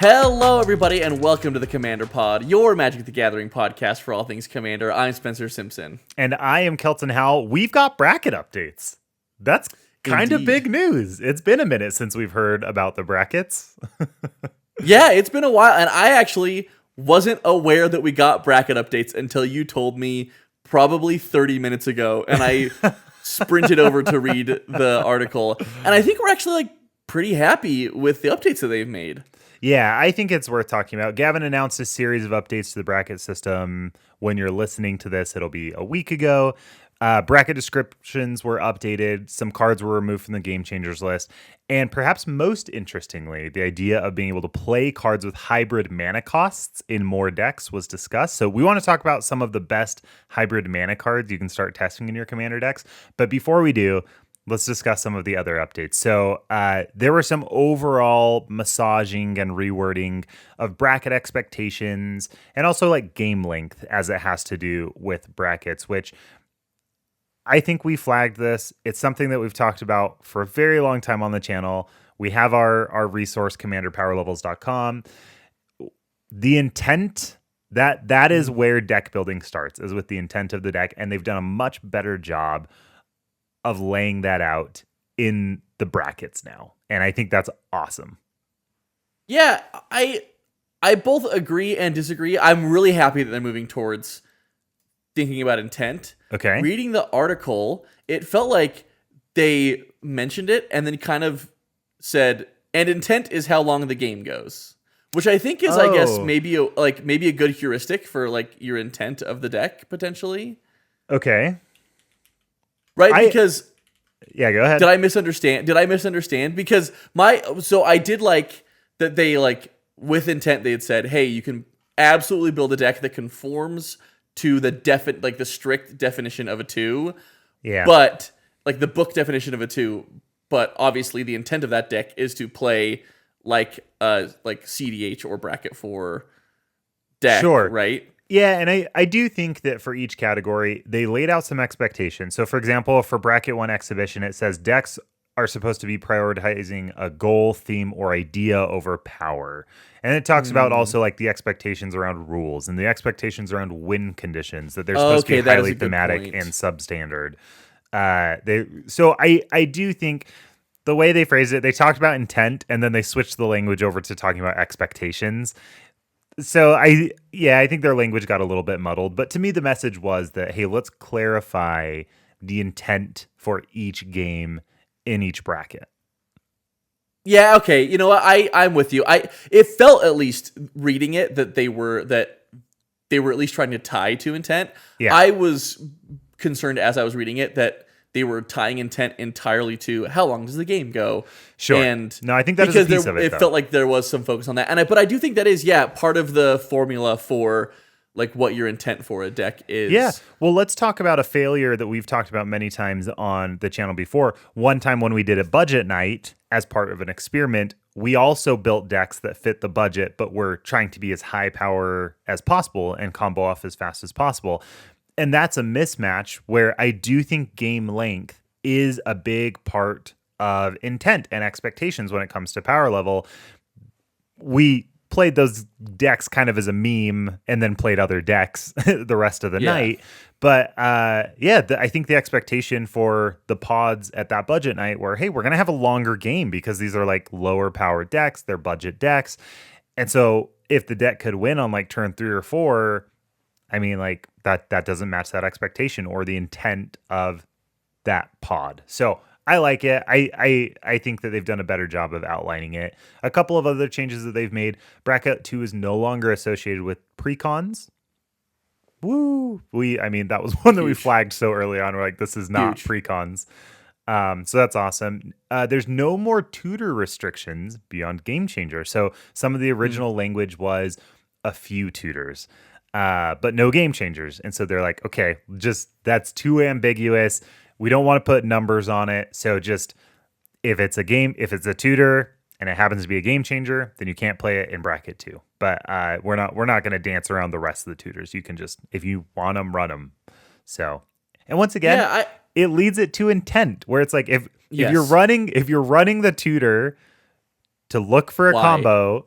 Hello, everybody, and welcome to the Commander Pod, your Magic the Gathering podcast for all things Commander. I'm Spencer Simpson. And I am Kelton Howell. We've got bracket updates. That's kind of big news. It's been a minute since we've heard about the brackets. Yeah, it's been a while, and I actually wasn't aware that we got bracket updates until you told me probably 30 minutes ago, and I sprinted over to read the article. And I think we're actually pretty happy with the updates that they've made. Yeah, I think it's worth talking about. Gavin announced a series of updates to the bracket system. When you're listening to this, it'll be a week ago. Bracket descriptions were updated. Some cards were removed from the Game Changers list. And perhaps most interestingly, the idea of being able to play cards with hybrid mana costs in more decks was discussed. So we want to talk about some of the best hybrid mana cards you can start testing in your Commander decks. But before we do, let's discuss some of the other updates. So there were some overall massaging and rewording of bracket expectations and also game length as it has to do with brackets, which I think we flagged this. It's something that we've talked about for a very long time on the channel. We have our resource, commanderpowerlevels.com. The intent, that is where deck building starts, is with the intent of the deck, and they've done a much better job of laying that out in the brackets now. And I think that's awesome. Yeah, I both agree and disagree. I'm really happy that they're moving towards thinking about intent. Okay. Reading the article, it felt like they mentioned it and then kind of said, and intent is how long the game goes. Which I think is, I guess, maybe a good heuristic for your intent of the deck, potentially. Okay. Right, because yeah, go ahead. Did I misunderstand? Because I did like that they with intent they had said, hey, you can absolutely build a deck that conforms to the the strict definition of a 2. Yeah. But the book definition of a 2, but obviously the intent of that deck is to play CDH or bracket 4 deck, sure. Right? Yeah, and I do think that for each category, they laid out some expectations. So, for example, for Bracket 1 Exhibition, it says decks are supposed to be prioritizing a goal, theme, or idea over power. And it talks about also the expectations around rules and the expectations around win conditions, that they're supposed to be highly thematic and substandard. So I do think the way they phrased it, they talked about intent, and then they switched the language over to talking about expectations. So I think their language got a little bit muddled, but to me the message was that, hey, let's clarify the intent for each game in each bracket. Yeah, okay. You know what? I'm with you. It felt, at least reading it, that they were at least trying to tie to intent. Yeah. I was concerned as I was reading it that they were tying intent entirely to how long does the game go. Sure. And no, I think that is a piece of it. It felt like there was some focus on that, but I do think that is part of the formula for what your intent for a deck is. Yeah. Well, let's talk about a failure that we've talked about many times on the channel before. One time when we did a budget night as part of an experiment, we also built decks that fit the budget, but were trying to be as high power as possible and combo off as fast as possible. And that's a mismatch where I do think game length is a big part of intent and expectations when it comes to power level. We played those decks kind of as a meme and then played other decks the rest of the night. But I think the expectation for the pods at that budget night were, hey, we're going to have a longer game because these are lower powered decks. They're budget decks. And so if the deck could win on turn 3 or 4, I mean, that doesn't match that expectation or the intent of that pod. So I like it. I think that they've done a better job of outlining it. A couple of other changes that they've made. Bracket 2 is no longer associated with precons. Woo! That was one that we flagged so early on. We're like, this is not precons. So that's awesome. There's no more tutor restrictions beyond Game Changer. So some of the original language was a few tutors. But no game changers. And so they're like, okay, that's too ambiguous. We don't want to put numbers on it. So just if it's a tutor and it happens to be a game changer, then you can't play it in bracket 2. But we're not going to dance around the rest of the tutors. You can just, if you want them, run them. So, and once again, it leads it to intent, where it's if you're running the tutor, to look for a Why? combo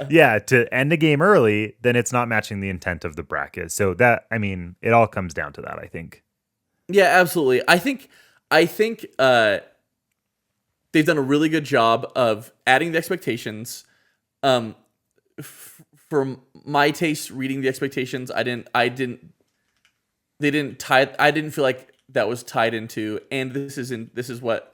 Yeah. to end a game early, then it's not matching the intent of the bracket. So that, I mean, it all comes down to that, I think. Yeah, absolutely. I think they've done a really good job of adding the expectations. Um, for my taste, reading the expectations, they didn't tie. I didn't feel like that was tied into. And this is what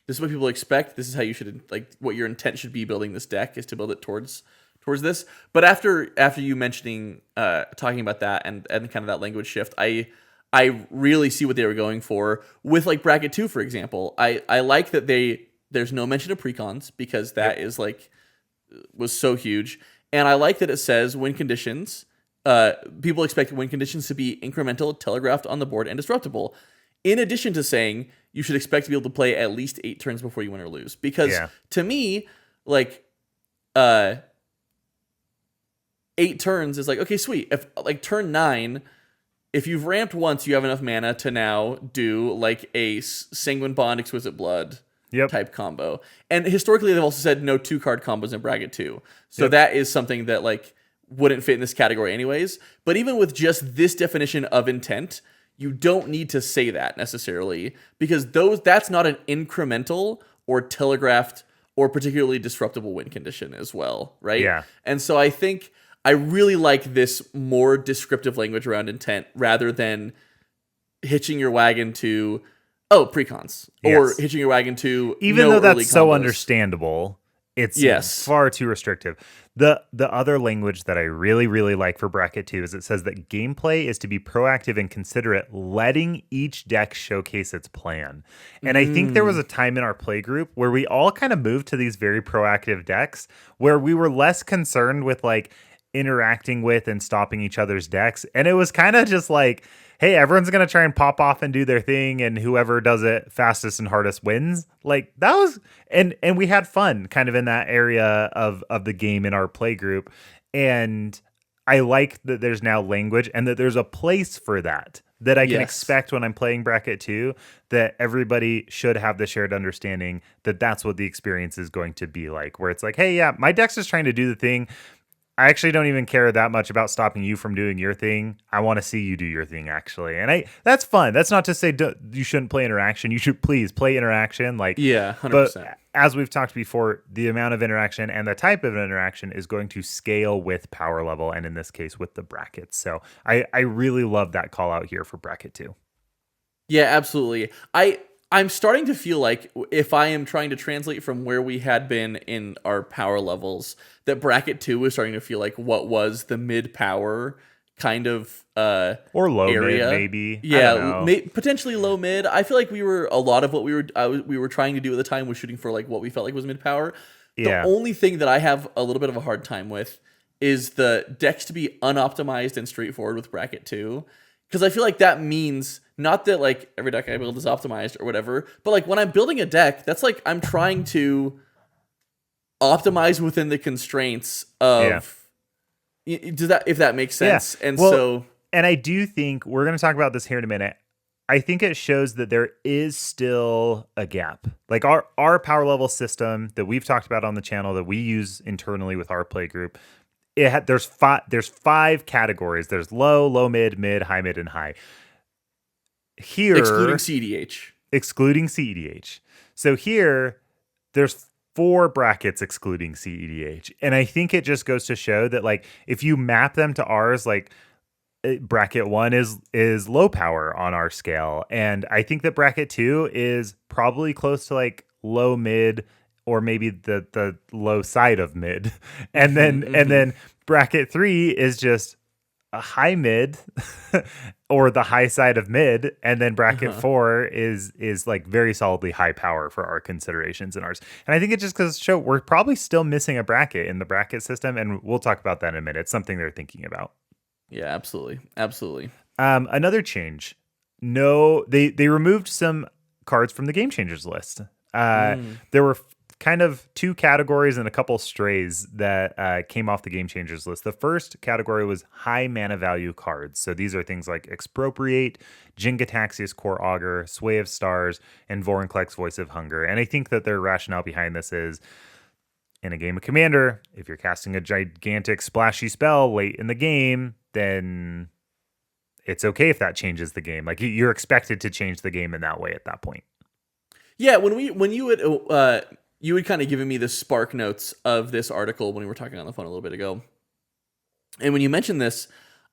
people expect. This is how you should what your intent should be building this deck is to build it towards this. But after you mentioning talking about that and kind of that language shift, I really see what they were going for with like bracket 2, for example. I like that there's no mention of precons because that is was so huge. And I like that it says win conditions. People expect win conditions to be incremental, telegraphed on the board, and disruptible. In addition to saying you should expect to be able to play at least 8 turns before you win or lose. Because to me, 8 turns is like, okay, sweet. If like turn 9, if you've ramped once, you have enough mana to now do like a Sanguine Bond, Exquisite Blood type combo. And historically, they've also said no 2-card combos in bracket 2. So that is something that wouldn't fit in this category anyways. But even with just this definition of intent, you don't need to say that necessarily because that's not an incremental or telegraphed or particularly disruptible win condition as well, right? Yeah. And so I think I really like this more descriptive language around intent rather than hitching your wagon to precons or hitching your wagon to even no though early that's so combos. Understandable. It's far too restrictive. The other language that I really, really like for bracket 2 is it says that gameplay is to be proactive and considerate, letting each deck showcase its plan. And I think there was a time in our play group where we all kind of moved to these very proactive decks where we were less concerned with interacting with and stopping each other's decks. And it was kind of just like, hey, everyone's going to try and pop off and do their thing, and whoever does it fastest and hardest wins. That was, and we had fun kind of in that area of the game in our play group. And I like that there's now language and that there's a place for that I can expect when I'm playing bracket 2, that everybody should have the shared understanding that that's what the experience is going to be like, where it's like, hey, yeah, my deck's just trying to do the thing. I actually don't even care that much about stopping you from doing your thing. I want to see you do your thing, actually. And that's fun. That's not to say you shouldn't play interaction. You should please play interaction. 100%. But as we've talked before, the amount of interaction and the type of interaction is going to scale with power level, and in this case, with the brackets. So I really love that call out here for bracket 2. Yeah, absolutely. I'm starting to feel like if I am trying to translate from where we had been in our power levels, that bracket 2 is starting to feel like what was the mid power kind of or low area. mid maybe. Yeah, potentially low mid. I feel like a lot of what we were trying to do at the time was shooting for what we felt like was mid power. The only thing that I have a little bit of a hard time with is the decks to be unoptimized and straightforward with bracket 2. Because I feel like that means not that every deck I build is optimized or whatever, but when I'm building a deck, that's I'm trying to optimize within the constraints of if that makes sense. Yeah. And I do think we're going to talk about this here in a minute. I think it shows that there is still a gap. Our power level system that we've talked about on the channel that we use internally with our play group. There's 5 categories. There's low, mid, high, mid, and high. Here, excluding CEDH. So here, there's 4 brackets excluding CEDH, and I think it just goes to show that if you map them to ours, bracket 1 is low power on our scale, and I think that bracket 2 is probably close to low mid, or maybe the low side of mid. And then bracket 3 is just a high mid or the high side of mid. And then bracket 4 is very solidly high power for our considerations in ours. And I think it just goes to show we're probably still missing a bracket in the bracket system. And we'll talk about that in a minute. It's something they're thinking about. Yeah, absolutely. Absolutely. Another change. No, they removed some cards from the Game Changers list. There were kind of 2 categories and a couple strays that came off the Game Changers list. The first category was high mana value cards. So these are things like Expropriate, Jin-Gitaxias Core Augur, Sway of Stars, and Vorinclex Voice of Hunger. And I think that their rationale behind this is In a game of Commander, if you're casting a gigantic splashy spell late in the game, then it's okay if that changes the game. Like you're expected to change the game in that way at that point. Yeah, when you would kind of given me the spark notes of this article when we were talking on the phone a little bit ago. And when you mentioned this,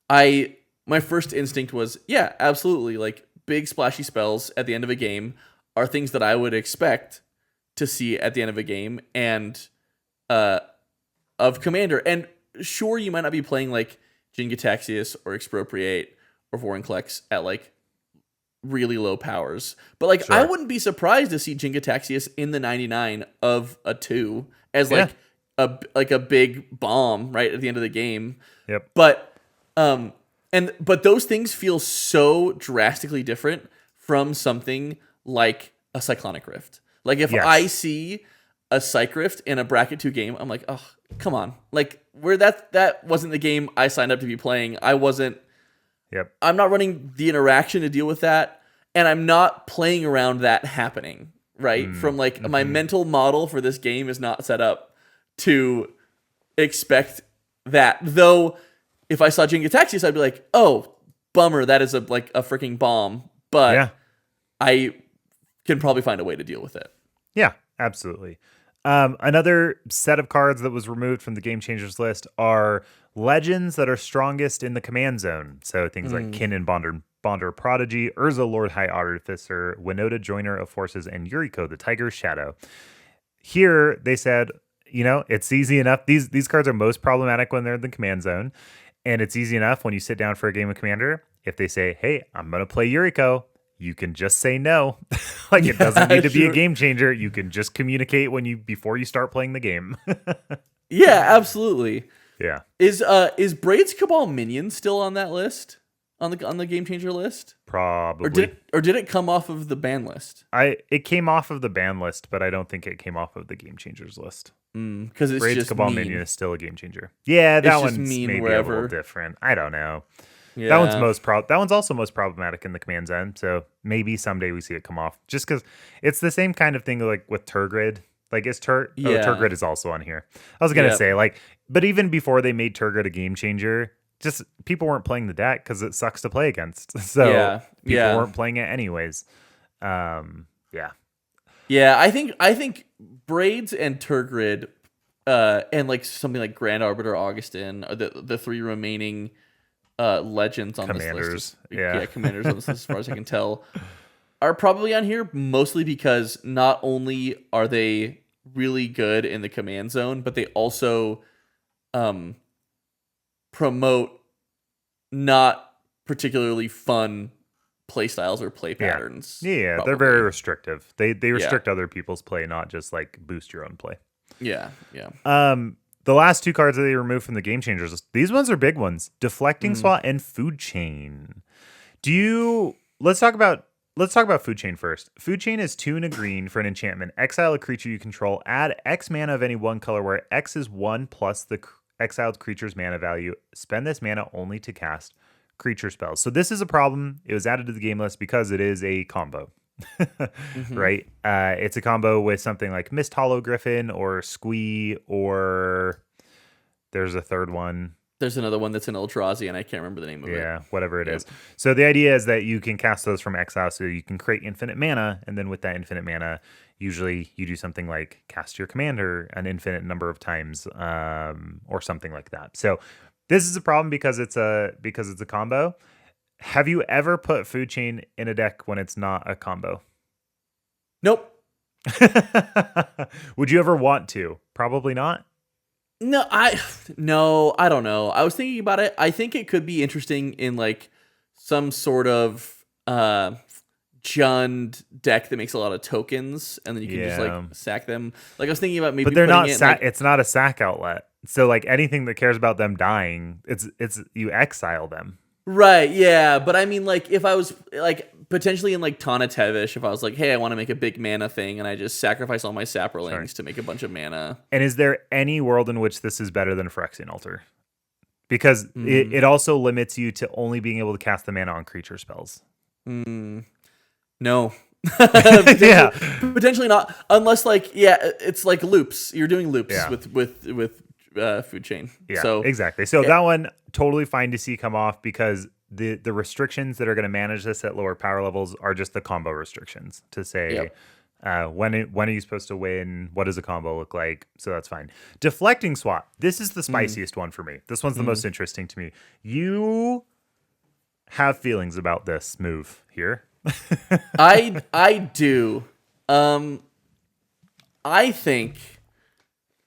my first instinct was, yeah, absolutely. Like big splashy spells at the end of a game are things that I would expect to see at the end of a game and of Commander. And sure, you might not be playing like Jin-Gitaxias or Expropriate or Vorinclex at like really low powers. But like Sure. I wouldn't be surprised to see Jin-Gitaxias in the 99 of a 2 as like a big bomb right at the end of the game. Yep. But but those things feel so drastically different from something like a Cyclonic Rift. Like if I see a Cyc Rift in a bracket 2 game, I'm like, oh, come on. Like where that wasn't the game I signed up to be playing. I'm not running the interaction to deal with that, and I'm not playing around that happening, right? From like my mental model for this game is not set up to expect that. Though if I saw Jin-Gitaxias, I'd be like, oh, bummer, that is a freaking bomb. But I can probably find a way to deal with it. Yeah, absolutely. Another set of cards that was removed from the Game Changers list are legends that are strongest in the command zone. So things like Kin and Bonder Prodigy, Urza Lord High Artificer, Winota Joiner of Forces, and Yuriko the Tiger's Shadow. Here, they said, it's easy enough. These cards are most problematic when they're in the command zone. And it's easy enough when you sit down for a game of Commander. If they say, hey, I'm going to play Yuriko, you can just say no. Like it doesn't need to be a game changer. You can just communicate before you start playing the game. Yeah, absolutely. Yeah. Is Braid's Cabal Minion still on that list? On the game changer list? Probably. Or did it come off of the ban list? It came off of the ban list, but I don't think it came off of the game changers list. Because it's Braid's just Cabal mean. Minion is still a game changer. Yeah, that one's maybe wherever. a little different. I don't know. Yeah. That one's also most problematic in the command zone. So maybe someday we see it come off. Just because it's the same kind of thing like with Turgrid. Like Turgrid is also on here. I was gonna say but even before they made Turgrid a game changer, just people weren't playing the deck because it sucks to play against. So people weren't playing it anyways. Yeah, I think Braids and Turgrid, and like something like Grand Arbiter Augustin are the three remaining legends on Commanders. this list. Commanders on this list, as far as I can tell, are probably on here mostly because not only are they really good in the command zone, but they also promote not particularly fun play styles or play patterns. Yeah, they're very restrictive. They restrict other people's play, not just like boost your own play. Yeah. The last two cards that they removed from the Game Changers list, these ones are big ones. Deflecting Swat and Food Chain. Let's talk about Food Chain first. Food Chain is 2 and a green for an enchantment. Exile a creature you control. Add X mana of any one color where X is 1 plus the exiled creature's mana value. Spend this mana only to cast creature spells. So this is a problem. It was added to the game list because it is a combo. Right? It's a combo with something like Mist Hollow Griffin or Squee, or there's a third one. There's another one that's an Eldrazi, and I can't remember the name of it. Yeah, whatever it is. So the idea is that you can cast those from exile, so you can create infinite mana, and then with that infinite mana, usually you do something like cast your commander an infinite number of times, or something like that. So this is a problem because it's a combo. Have you ever put Food Chain in a deck when it's not a combo? Nope. Would you ever want to? Probably not. No, I don't know. I was thinking about it. I think it could be interesting in like some sort of Jund deck that makes a lot of tokens, and then you can just like sack them. Like I was thinking about maybe, but they're not. It's not a sack outlet. So like anything that cares about them dying, it's you exile them. Right, yeah, but I mean, like, if I was, like, potentially in, like, Tana Tevish, if I was like, hey, I want to make a big mana thing, and I just sacrifice all my Saprolings to make a bunch of mana. And is there any world in which this is better than Phyrexian Altar? Because it also limits you to only being able to cast the mana on creature spells. No, Yeah. Potentially not, unless like it's like loops. You're doing loops Yeah. with food chain. Yeah, So exactly. So that one totally fine to see come off because the restrictions that are going to manage this at lower power levels are just the combo restrictions to say Yep. when are you supposed to win? What does a combo look like? So that's fine. Deflecting SWAT. This is the spiciest one for me. This one's the most interesting to me. You have feelings about this move here. I do. I think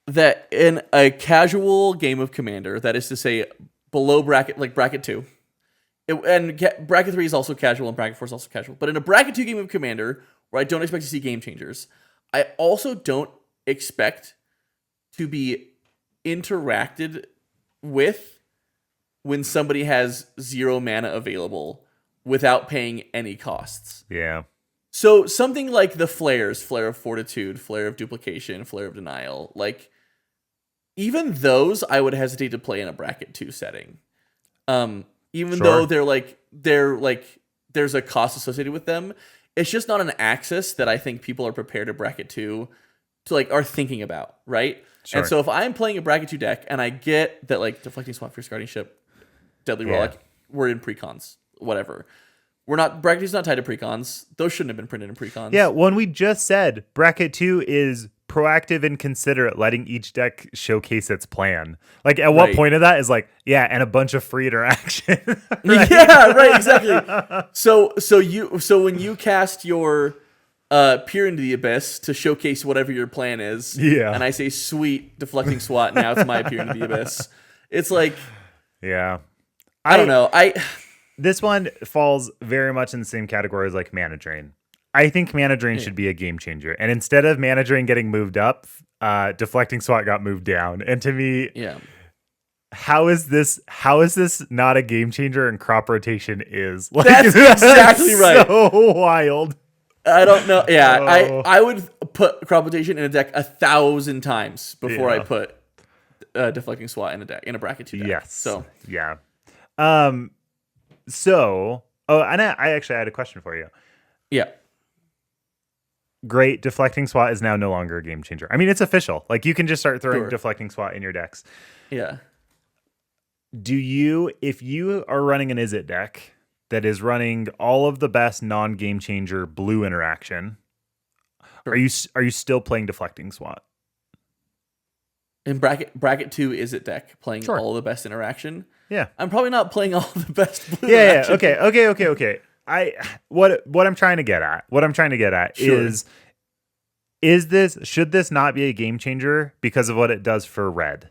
that in a casual game of Commander, that is to say, below bracket, like bracket 2, bracket 3 is also casual and bracket 4 is also casual. But in a bracket 2 game of Commander, where I don't expect to see game changers, I also don't expect to be interacted with when somebody has 0 mana available without paying any costs. Yeah. So something like the flares, Flare of Fortitude, Flare of Duplication, Flare of Denial, like even those I would hesitate to play in a bracket 2 setting. Even though they're like there's a cost associated with them. It's just not an axis that I think people are prepared to bracket 2 to like are thinking about, right? Sure. And so if I'm playing a bracket 2 deck and I get that like Deflecting Swamp, Fierce Guardianship, Deadly Relic, we're in precons, whatever. Bracket 2 is not tied to precons. Those shouldn't have been printed in precons. Yeah, when we just said bracket 2 is proactive and considerate, letting each deck showcase its plan. Like, at what point of that is like, yeah, and a bunch of free interaction. Right? Yeah, right, exactly. So when you cast your Peer into the Abyss to showcase whatever your plan is, and I say, sweet, Deflecting SWAT, now it's my Peer into the Abyss. It's like, yeah, I don't know. This one falls very much in the same category as like Mana Drain. I think Mana Drain should be a game changer. And instead of Mana Drain getting moved up, Deflecting SWAT got moved down. And to me, how is this not a game changer and crop rotation is? Like, that's exactly right. So wild. I don't know. Yeah, I would put crop rotation in a deck 1,000 times before I put Deflecting SWAT in a bracket 2 deck. Yes. So yeah. So, and I actually had a question for you. Yeah. Great. Deflecting SWAT is now no longer a game changer. I mean, it's official. Like, you can just start throwing Deflecting SWAT in your decks. Yeah. If you are running an Izzet deck that is running all of the best non-game changer blue interaction, are you still playing Deflecting SWAT? In bracket 2 Izzet deck, playing all the best interaction. Yeah. I'm probably not playing all the best blue interaction. Yeah. Okay. What I'm trying to get at should this not be a game changer because of what it does for red?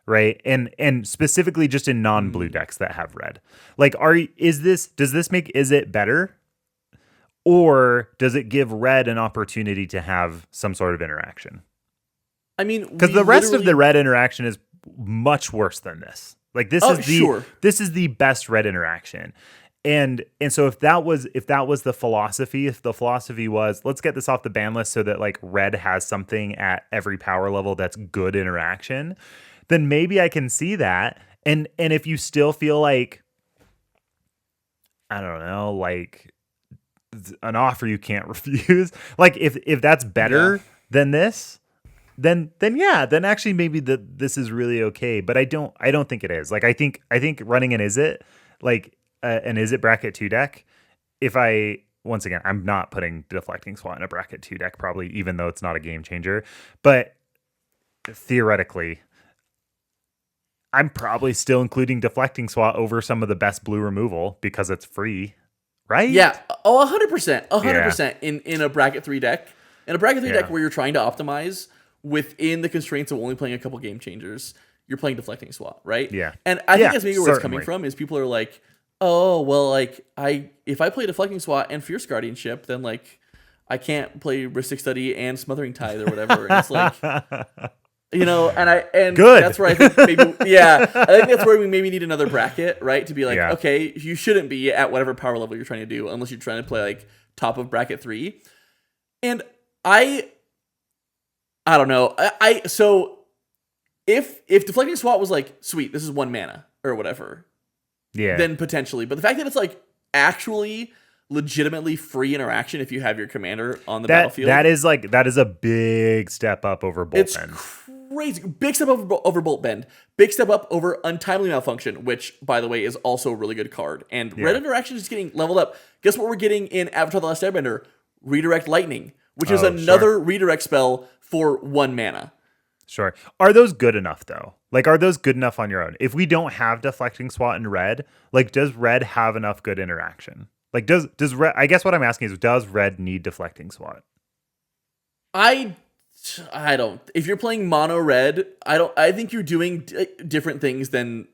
Right? And specifically just in non-blue decks that have red. Like, does this make Izzet better? Or does it give red an opportunity to have some sort of interaction? I mean, because the rest of the red interaction is much worse than this. Like, this is the best red interaction. And so if that was the philosophy, if the philosophy was, let's get this off the ban list so that like red has something at every power level that's good interaction, then maybe I can see that. And if you still feel like, I don't know, like an offer you can't refuse, like if that's better than this, then actually maybe this is really okay. But I don't think it is. Like, I think running an Izzet, like an Izzet bracket 2 deck, once again, I'm not putting Deflecting SWAT in a bracket 2 deck, probably, even though it's not a game changer. But theoretically, I'm probably still including Deflecting SWAT over some of the best blue removal because it's free, right? Yeah. Oh, 100%. 100% in a bracket 3 deck. In a bracket 3 deck where you're trying to optimize within the constraints of only playing a couple game changers, you're playing Deflecting SWAT, right? Yeah. And I think that's maybe where it's coming from, is people are like, oh, well, like, if I play Deflecting SWAT and Fierce Guardianship, then like I can't play Rhystic Study and Smothering Tithe or whatever. And it's like, you know, and good. That's where I think maybe I think that's where we maybe need another bracket, right? To be like, okay, you shouldn't be at whatever power level you're trying to do unless you're trying to play like top of bracket 3. And I don't know. So if Deflecting SWAT was like, sweet, this is 1 mana or whatever, then potentially. But the fact that it's like actually legitimately free interaction if you have your commander on the battlefield. That is a big step up over Bolt It's Bend. crazy. Big step up over Bolt Bend. Big step up over Untimely Malfunction, which, by the way, is also a really good card. And red interaction is getting leveled up. Guess what we're getting in Avatar The Last Airbender? Redirect Lightning, which is another redirect spell for 1 mana. Sure. Are those good enough though? Like, are those good enough on your own? If we don't have Deflecting Swat in red, like, does red have enough good interaction? Like, does red? I guess what I'm asking is, does red need Deflecting Swat? I don't. If you're playing mono red, I don't. I think you're doing different things than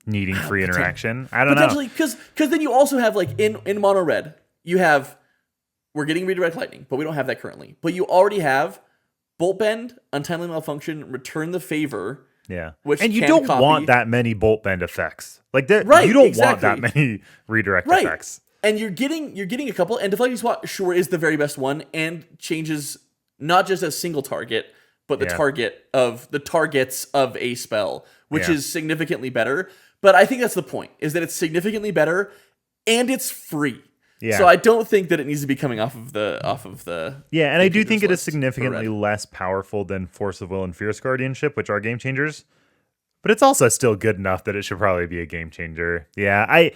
Needing free interaction. I don't know. potentially because then you also have like in mono red, you have we're getting Redirect Lightning, but we don't have that currently. But you already have Bolt Bend, Untimely Malfunction, Return the Favor. Yeah. Which and you can don't copy. want that many Bolt Bend effects. Like that, Right, you don't exactly. want that many redirect Right. effects. And you're getting a couple, and Deflecting Swat sure is the very best one, and changes not just a single target, but the targets of a spell, which is significantly better. But I think that's the point, is that it's significantly better and it's free. Yeah. So I don't think that it needs to be coming off of the Yeah, and I do think it is list for significantly red. less powerful than Force of Will and Fierce Guardianship, which are game changers. But it's also still good enough that it should probably be a game changer. I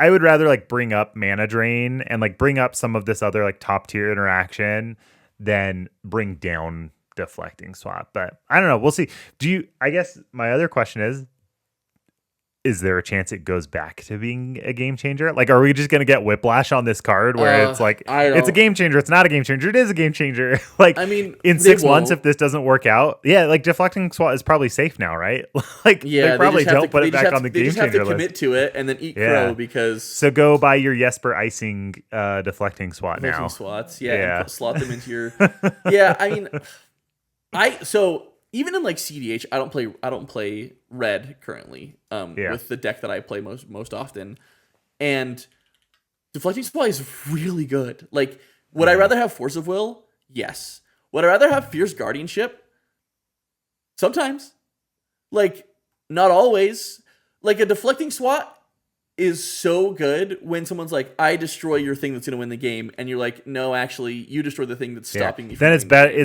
would rather like bring up Mana Drain and like bring up some of this other like top tier interaction than bring down Deflecting Swat. But I don't know. We'll see. I guess my other question is there a chance it goes back to being a game changer? Like, are we just going to get whiplash on this card where it's like, it's a game changer, it's not a game changer, it is a game changer? Like, I mean, in 6 months, if this doesn't work out, like Deflecting Swat is probably safe now, right? Like, they probably don't put it back on the game changer list. They just have to commit to it and then eat crow because... So go buy your Jesper Icing Deflecting Swat now. Swats, and slot them into your... I mean, so... Even in like CDH, I don't play red currently. With the deck that I play most often, and Deflecting Supply is really good. Like, would I rather have Force of Will? Yes. Would I rather have Fierce Guardianship? Sometimes. Like, not always. Like, a Deflecting SWAT is so good when someone's like, I destroy your thing that's going to win the game, and you're like, no, actually, you destroy the thing that's stopping me from then it's winning the game.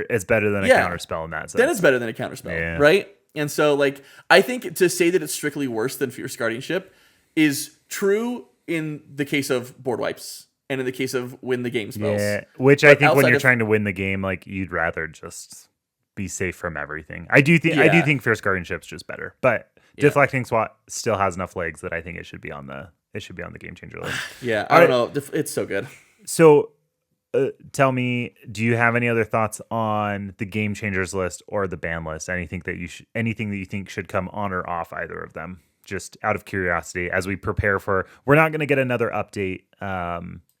it's better than a counterspell in that sense. Then it's better than a counterspell, right? And so, like, I think to say that it's strictly worse than Fierce Guardianship is true in the case of board wipes and in the case of win the game spells. Yeah, which I think when you're trying to win the game, like, you'd rather just be safe from everything. I do think Fierce Guardianship's just better, but Deflecting SWAT still has enough legs that I think it should be on the game changer list. I don't know. It's so good. So tell me, do you have any other thoughts on the game changers list or the ban list? Anything that you think should come on or off either of them? Just out of curiosity, as we prepare we're not going to get another update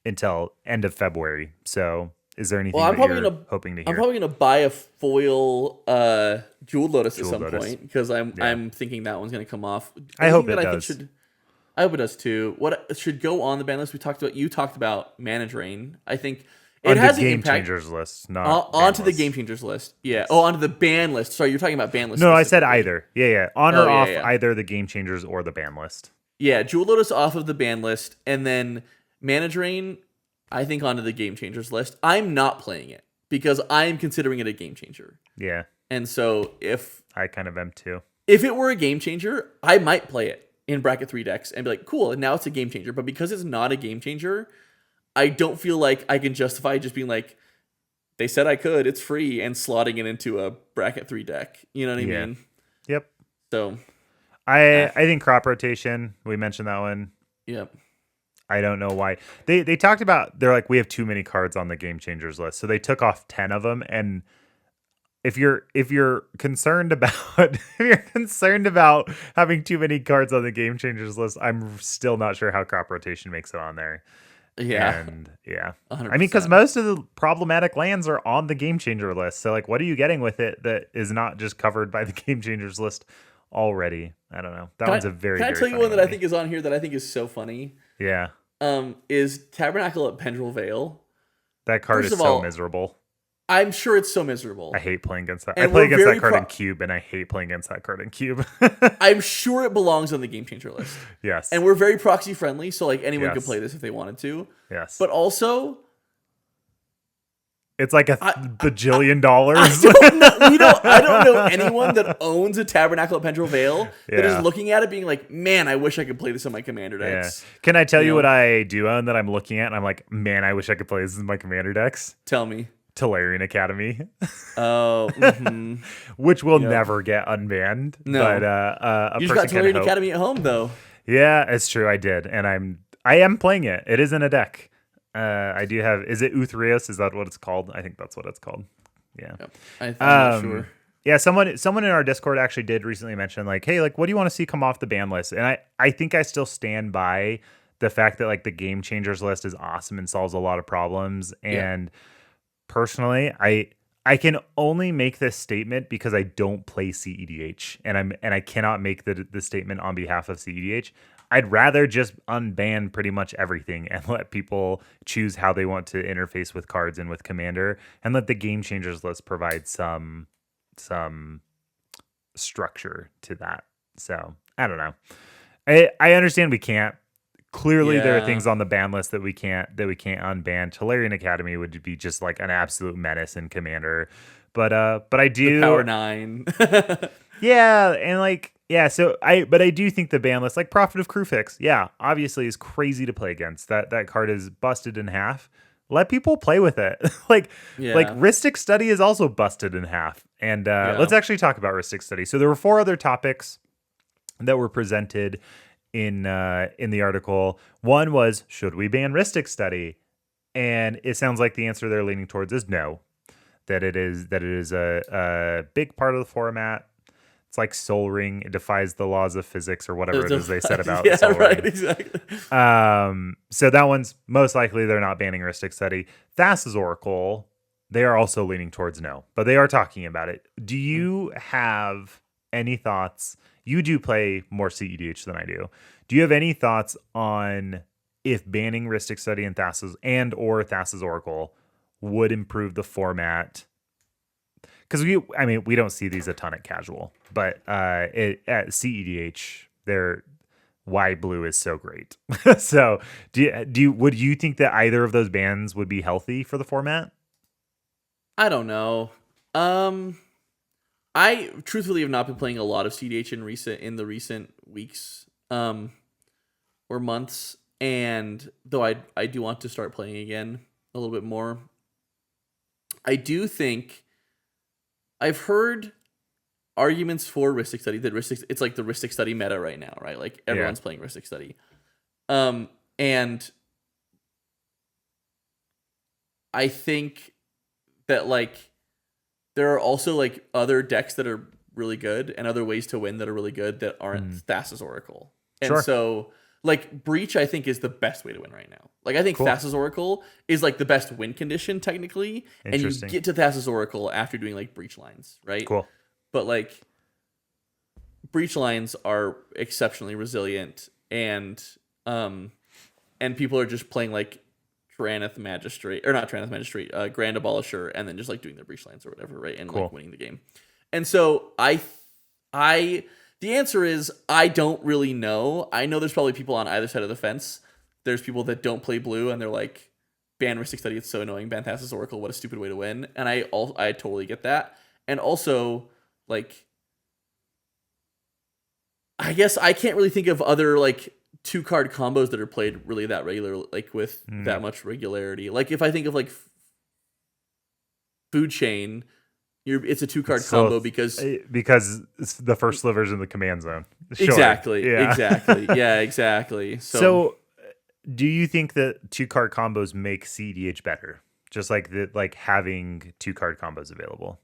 until end of February. So is there anything hoping to hear? I'm probably gonna buy a foil Jeweled Lotus at some point because I'm thinking that one's gonna come off. I hope it does. I hope it does too. What should go on the ban list? You talked about Mana Drain. I think it has the game impact changers list, not onto the game changers list. Yeah. Oh, onto the ban list. Sorry, you're talking about ban list. No, I said either. Yeah. On or off either the game changers or the ban list. Yeah, Jeweled Lotus off of the ban list, and then Mana Drain, I think, onto the game changers list. I'm not playing it because I'm considering it a game changer. Yeah. And so if I kind of am too. If it were a game changer, I might play it in bracket 3 decks and be like, cool, and now it's a game changer. But because it's not a game changer, I don't feel like I can justify just being like, they said I could, it's free, and slotting it into a bracket 3 deck. You know what I mean? Yep. So I think crop rotation, we mentioned that one. Yep. I don't know why. They talked about, they're like, we have too many cards on the game changers list. So they took off 10 of them. And if you're concerned about having too many cards on the game changers list, I'm still not sure how crop rotation makes it on there. Yeah. And 100%. I mean, because because most of the problematic lands are on the game changer list. So like, what are you getting with it that is not just covered by the game changers list already? I don't know. That one's a very, Can I very tell you funny one that I think is on here that I think is so funny? Yeah. Is Tabernacle at Pendrell Vale. That card First is of so all, miserable. I'm sure it's so miserable. I hate playing against that. I And play we're against very that card in cube, and I hate playing against that card in cube. I'm sure it belongs on the game changer list. Yes. And we're very proxy friendly, so like anyone could Yes. play this if they wanted to. Yes. But also, it's like bajillion dollars. I don't know anyone that owns a Tabernacle at Pendrell Vale that Yeah. is looking at it being like, man, I wish I could play this on my commander Yeah. decks. Can I tell you know? what I do own that I'm looking at? And I'm like, man, I wish I could play this in my commander decks. Tell me. Tolarian Academy, Oh, which will never get unbanned. No. But a you just person got can Tolarian hope. Academy at home though. Yeah, it's true. I did, and I am playing it. It is in a deck. I do have. Is it Uthrios? Is that what it's called? I think that's what it's called. Yeah. Yep. I'm not sure. Yeah, someone in our Discord actually did recently mention like, hey, like, what do you want to see come off the ban list? And I think I still stand by the fact that like the Game Changers list is awesome and solves a lot of problems. And personally, I can only make this statement because I don't play CEDH, and I cannot make the statement on behalf of CEDH. I'd rather just unban pretty much everything and let people choose how they want to interface with cards and with Commander, and let the Game Changers list provide some structure to that. So I don't know. I understand we can't. Clearly, there are things on the ban list that we can't unban. Tolarian Academy would be just like an absolute menace in Commander, but I do Power 9. yeah, and like so I do think the ban list, like Prophet of Krufix, obviously is crazy to play against. That card is busted in half. Let people play with it. like Rhystic Study is also busted in half. And let's actually talk about Rhystic Study. So there were 4 other topics that were presented in the article. One was, should we ban Rhystic Study? And it sounds like the answer they're leaning towards is no. That it is a big part of the format. It's like Soul Ring. It defies the laws of physics or whatever it is they said about Soul Ring. Exactly. So that one's most likely they're not banning Rhystic Study. Thassa's Oracle, they are also leaning towards no, but they are talking about it. Do you have any thoughts? You do play more CEDH than I do. Do you have any thoughts on if banning Rhystic Study and Thassa's Oracle would improve the format? Because we don't see these a ton at casual, but at CEDH, why blue is so great. So would you think that either of those bans would be healthy for the format? I don't know. I truthfully have not been playing a lot of CDH in the recent weeks or months, and though I do want to start playing again a little bit more. I do think I've heard arguments for Rhystic Study that it's like the Rhystic Study meta right now, right? Like everyone's playing Rhystic Study. And I think that like there are also like other decks that are really good and other ways to win that are really good that aren't Thassa's Oracle. And so like Breach, I think, is the best way to win right now. Like I think Thassa's Oracle is like the best win condition technically, and you get to Thassa's Oracle after doing like Breach lines, right? Cool. But like Breach lines are exceptionally resilient, and people are just playing like Grand Abolisher, and then just like doing their Breach lines or whatever, right? And like winning the game. And so the answer is I don't really know. I know there's probably people on either side of the fence. There's people that don't play blue and they're like, ban Rhystic Study, it's so annoying. Ban Thassa's Oracle, what a stupid way to win. And I totally get that. And also, like, I guess I can't really think of other like 2-card combos that are played really that regular, like with that much regularity. Like if I think of like Food Chain, it's a 2-card combo because it's the first sliver's in the command zone. Sure. Exactly. Yeah. Exactly. Yeah, exactly. So do you think that 2-card combos make CDH better? Just like having 2-card combos available?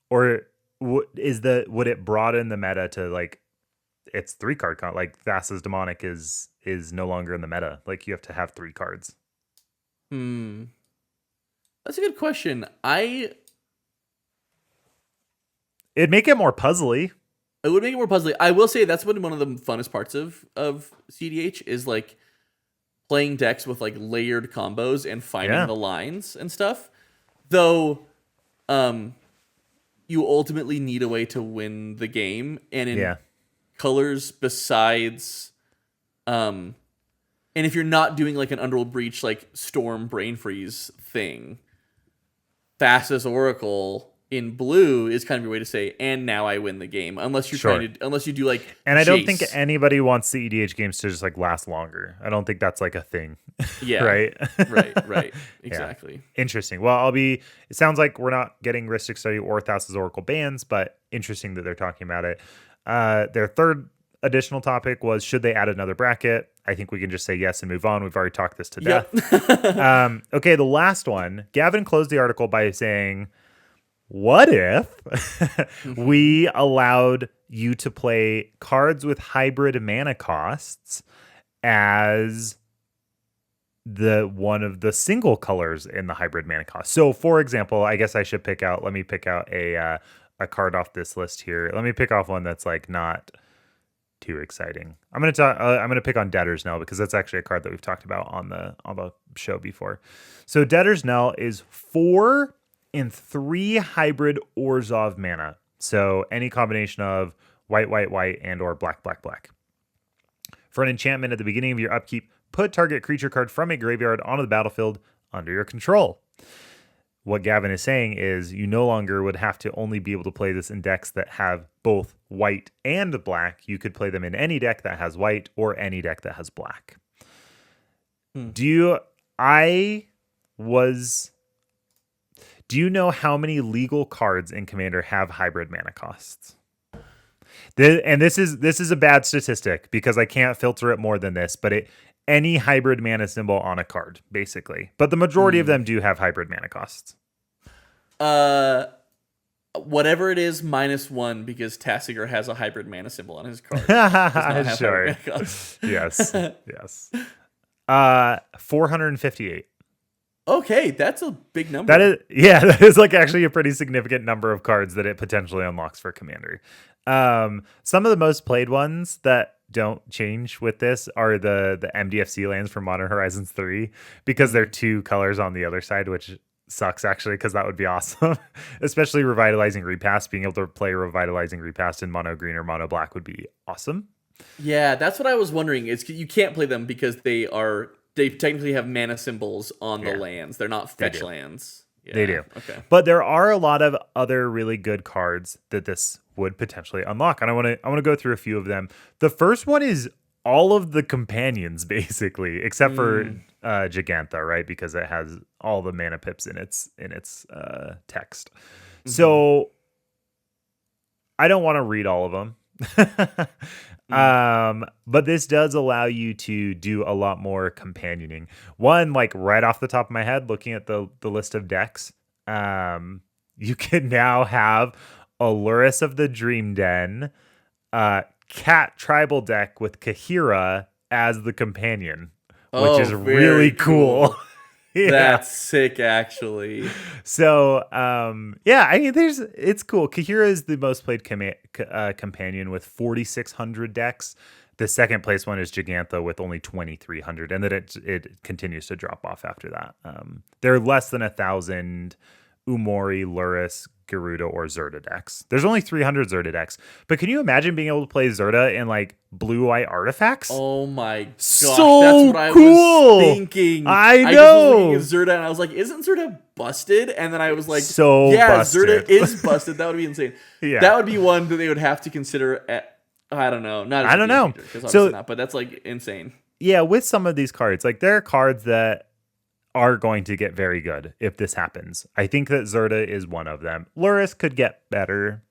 Or would it broaden the meta to like it's 3-card like Thassa's Demonic is no longer in the meta. Like you have to have 3 cards. That's a good question. It'd make it more puzzly. It would make it more puzzly. I will say that's been one of the funnest parts of CDH is like playing decks with like layered combos and finding the lines and stuff. Though um, you ultimately need a way to win the game, and in Yeah. colors besides, and if you're not doing like an Underworld Breach, like Storm Brain Freeze thing, fastest Oracle in blue is kind of your way to say, and now I win the game. Unless you're Sure. trying to, unless you do like, And I don't think Jace. anybody wants the EDH games to just like last longer. I don't think that's like a thing. Yeah. Right? Right. Exactly. Interesting. Well, it sounds like we're not getting Rhystic Study or Thassa's Oracle bans, but interesting that they're talking about it. Their third additional topic was, should they add another bracket? I think we can just say yes and move on. We've already talked this to death. Okay, the last one. Gavin closed the article by saying, what if we allowed you to play cards with hybrid mana costs as one of the single colors in the hybrid mana cost? So, for example, I guess I should let me pick out a card off this list here. Let me pick off one that's like not too exciting. I'm gonna pick on Debtor's Knell because that's actually a card that we've talked about on the show before. So Debtor's Knell is 4 and 3 hybrid Orzhov mana. So any combination of white, and or black. For an enchantment at the beginning of your upkeep, put target creature card from a graveyard onto the battlefield under your control. What Gavin is saying is you no longer would have to only be able to play this in decks that have both white and black. You could play them in any deck that has white or any deck that has black. Do you know how many legal cards in Commander have hybrid mana costs? This is a bad statistic because I can't filter it more than this, but any hybrid mana symbol on a card, basically. But the majority of them do have hybrid mana costs. Whatever it is, -1 because Tassiger has a hybrid mana symbol on his card. Does not have Sure. hybrid mana costs. Yes. 458. Okay, that's a big number. That is like actually a pretty significant number of cards that it potentially unlocks for Commander. Some of the most played ones that don't change with this are the MDFC lands from Modern Horizons 3 because they're 2 colors on the other side, which sucks actually because that would be awesome. Especially Revitalizing Repass. Being able to play Revitalizing Repass in mono green or mono black would be awesome. Yeah, that's what I was wondering. Is you can't play them because they technically have mana symbols on the lands. They're not fetch lands. Yeah, they do. Okay. But there are a lot of other really good cards that this would potentially unlock. And I want to go through a few of them. The first one is all of the companions, basically, except for Gigantha, right? Because it has all the mana pips in its text. Mm-hmm. So I don't want to read all of them. But this does allow you to do a lot more companioning. One, like right off the top of my head, looking at the list of decks, you can now have Aluris of the Dream Den, Cat Tribal deck with Kahira as the companion, which is really cool. Yeah. That's sick, actually. So, I mean, it's cool. Kahira is the most played companion with 4,600 decks. The second place one is Gigantha with only 2,300, and then it continues to drop off after that. There are less than 1,000 Umori, Luris, Garuda, or Zerda decks. There's only 300 Zerda decks. But can you imagine being able to play Zerda in like blue-white artifacts? Oh my gosh, so that's what I was thinking. I know. I was looking at Zerda and I was like, isn't Zerda busted? And then I was like, busted. Zerda is busted. That would be insane. Yeah. That would be one that they would have to consider I don't know. I don't know. But that's like insane. Yeah, with some of these cards, like there are cards that are going to get very good if this happens. I think that Zerda is one of them. Luris could get better.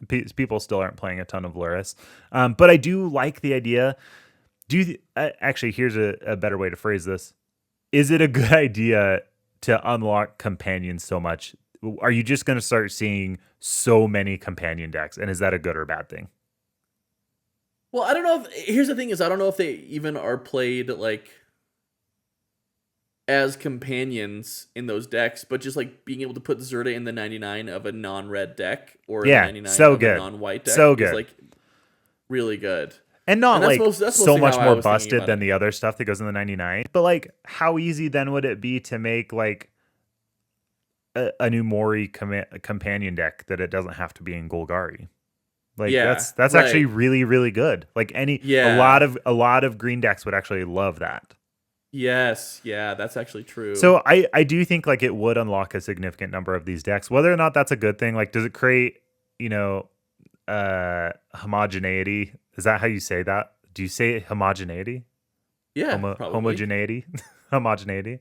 People still aren't playing a ton of Luris. But I do like the idea. Actually, here's a better way to phrase this. Is it a good idea to unlock companions so much? Are you just going to start seeing so many companion decks? And is that a good or bad thing? Well, I don't know. Here's the thing is I don't know if they even are played like as companions in those decks, but just like being able to put Zerda in the 99 of a non-red deck or the 99 of a non-white deck is like really good. And not like so much more busted than the other stuff that goes in the 99. But like how easy then would it be to make like a new Mori companion deck that it doesn't have to be in Golgari. Like Yeah, that's right. actually really, really good. Like Yeah. a lot of green decks would actually love that. Yes. Yeah, that's actually true. So I do think like it would unlock a significant number of these decks. Whether or not that's a good thing, like does it create, you know, homogeneity? Is that how you say that? Do you say homogeneity? Yeah, probably. Homogeneity? Homogeneity.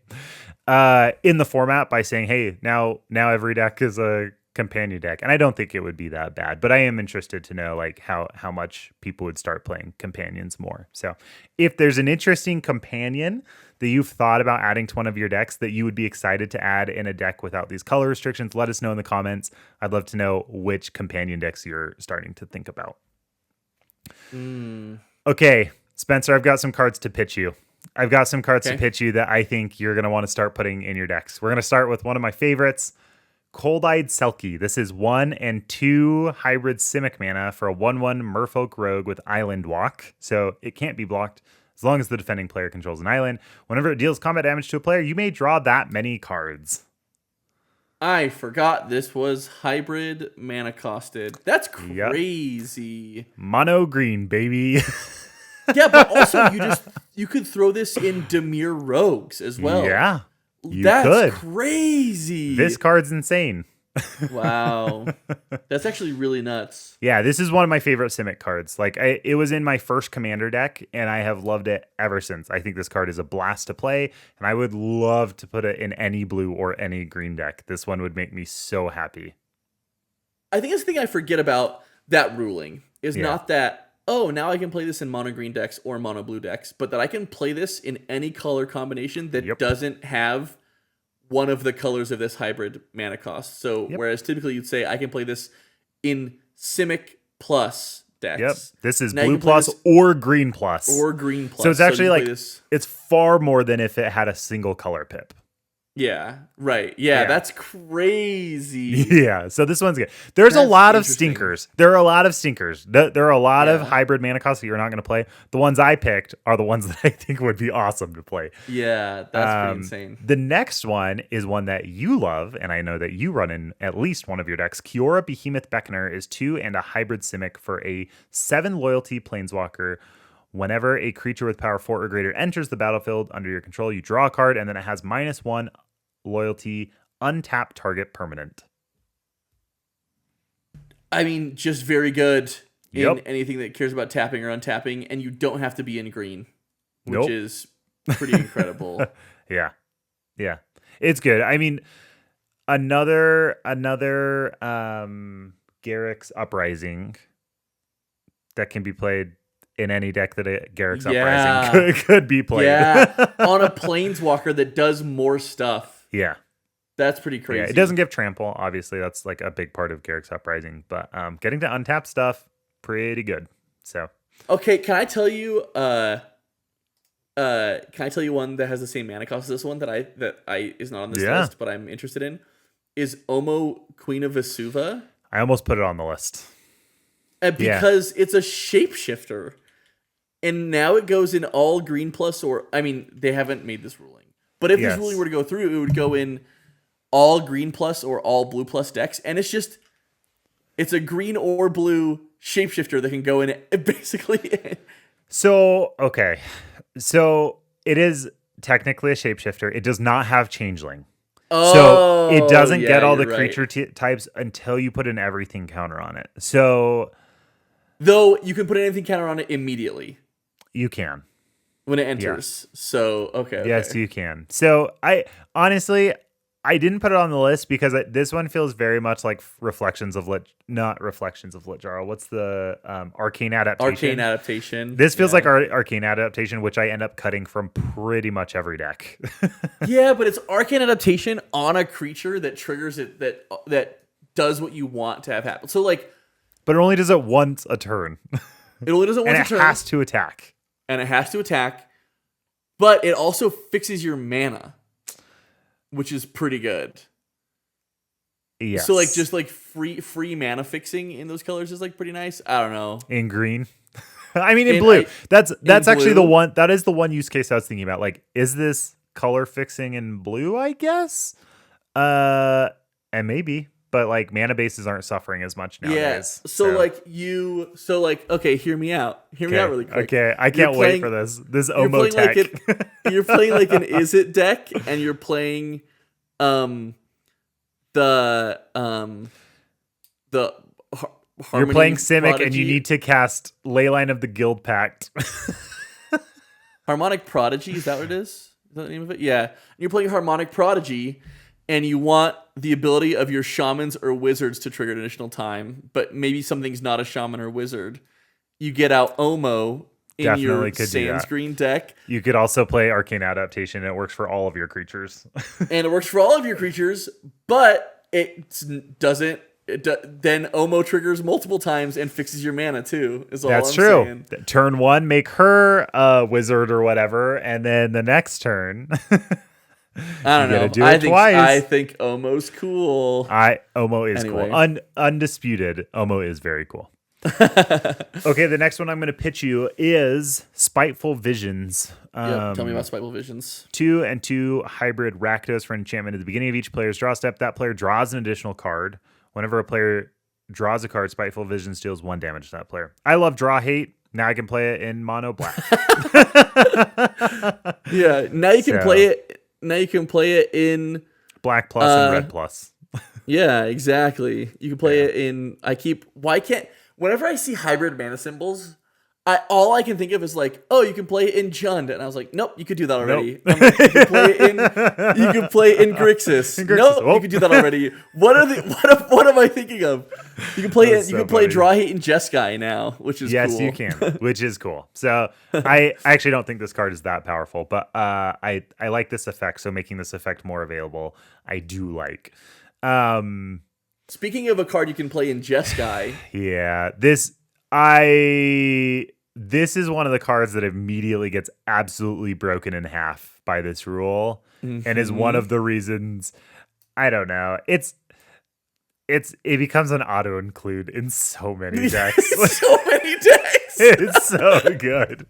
In the format by saying, hey, now every deck is a companion deck. And I don't think it would be that bad, but I am interested to know like how much people would start playing companions more. So if there's an interesting companion that you've thought about adding to one of your decks that you would be excited to add in a deck without these color restrictions, let us know in the comments. I'd love to know which companion decks you're starting to think about. Okay, Spencer, I've got some cards to pitch you. I've got some cards to pitch you that I think you're going to want to start putting in your decks. We're going to start with one of my favorites, Cold-Eyed Selkie. This is 1 and 2 hybrid Simic mana for a 1/1 Merfolk Rogue with Island Walk. So it can't be blocked as long as the defending player controls an island. Whenever it deals combat damage to a player, you may draw that many cards. I forgot this was hybrid mana costed. That's crazy. Yep. Mono green, baby. Yeah, but also you could throw this in Dimir Rogues as well. Yeah. That's crazy. This card's insane. Wow. That's actually really nuts. Yeah, this is one of my favorite Simic cards. Like it was in my first commander deck, and I have loved it ever since. I think this card is a blast to play, and I would love to put it in any blue or any green deck. This one would make me so happy. I think it's the thing I forget about that ruling is not that, oh, now I can play this in mono green decks or mono blue decks, but that I can play this in any color combination that doesn't have one of the colors of this hybrid mana cost. So whereas typically you'd say I can play this in Simic plus decks. Yep. This is now blue plus or green plus. Or green plus. So it's actually like it's far more than if it had a single color pip. Yeah, right. Yeah, that's crazy. Yeah, so this one's good. There's a lot of stinkers. There are a lot of stinkers. There are a lot of hybrid mana costs that you're not going to play. The ones I picked are the ones that I think would be awesome to play. Yeah, that's pretty insane. The next one is one that you love, and I know that you run in at least one of your decks. Kiora Behemoth Beckoner is 2 and a hybrid Simic for a 7 loyalty planeswalker. Whenever a creature with power 4 or greater enters the battlefield under your control, you draw a card, and then it has -1 loyalty, untap target permanent. I mean, just very good in anything that cares about tapping or untapping, and you don't have to be in green, which is pretty incredible. Yeah. It's good. I mean, another Garruk's Uprising that can be played in any deck that a Garruk's Uprising could be played. Yeah, on a planeswalker that does more stuff. Yeah. That's pretty crazy. Yeah, it doesn't give trample. Obviously, that's like a big part of Garruk's Uprising. But getting to untap stuff, pretty good. So okay, can I tell you one that has the same mana cost as this one that I is not on this list, but I'm interested in? Is Omo Queen of Vesuva. I almost put it on the list. Because it's a shapeshifter. And now it goes in all green plus, or I mean, they haven't made this ruling. But if this ruling were to go through, it would go in all green plus or all blue plus decks. And it's a green or blue shapeshifter that can go in basically. So it is technically a shapeshifter. It does not have changeling. So it doesn't get all the creature types until you put an everything counter on it. So though you can put an anything counter on it immediately. You can. When it enters. Yeah. So, okay. Yes, you can. So, I didn't put it on the list because this one feels very much like not Reflections of Lit-Jarl. What's the Arcane Adaptation? Arcane Adaptation. This feels like our Arcane Adaptation, which I end up cutting from pretty much every deck. Yeah, but it's Arcane Adaptation on a creature that triggers it, that does what you want to have happen. So, like... But it only does it once a turn. It only does it once a turn. And it has to attack. But it also fixes your mana, which is pretty good. Yes. So like just like free mana fixing in those colors is like pretty nice. I don't know. In green. I mean in blue. That's actually the one that is the one use case I was thinking about. Like, is this color fixing in blue, I guess? And maybe, but like mana bases aren't suffering as much nowadays. Okay, hear me out. Hear me out really quick. Okay, I can't wait for this. This You're Omo playing tech. you're playing like an Is It deck, and you're playing the You're playing Simic, Prodigy. and you need to cast Leyline of the Guild Pact. Harmonic Prodigy, is that what it is? Is that the name of it? Yeah. And you're playing Harmonic Prodigy, and you want the ability of your shamans or wizards to trigger an additional time, but maybe something's not a shaman or wizard. You get out Omo in Definitely your could Sans Green deck. You could also play Arcane Adaptation. It works for all of your creatures. And it works for all of your creatures, but it doesn't. Then Omo triggers multiple times and fixes your mana too. Is all That's I'm true. saying. Turn 1, make her a wizard or whatever, and then the next turn, I don't know. do it twice. I think Omo's cool. Omo is Anyway. cool. Undisputed, Omo is very cool. Okay, the next one I'm going to pitch you is Spiteful Visions. Yep, tell me about Spiteful Visions. 2 and 2 hybrid Rakdos for enchantment. At the beginning of each player's draw step, that player draws an additional card. Whenever a player draws a card, Spiteful Visions deals 1 damage to that player. I love draw hate. Now I can play it in mono black. Yeah, now you can play it. Now you can play it in black plus and red plus. Yeah, exactly. You can play it in. Whenever I see hybrid mana symbols, all I can think of is like, oh, you can play it in Jund, and I was like, nope, you could do that already. Nope. You can play it in Grixis. Nope, you could do that already. What am I thinking of? You can play play Draw Hate in Jeskai now, which is cool. Yes, you can, which is cool. So I actually don't think this card is that powerful, but I like this effect. So making this effect more available, I do like. Speaking of a card you can play in Jeskai, yeah, this is one of the cards that immediately gets absolutely broken in half by this rule, and is one of the reasons. I don't know. It becomes an auto include in so many decks. So many decks. It's so good.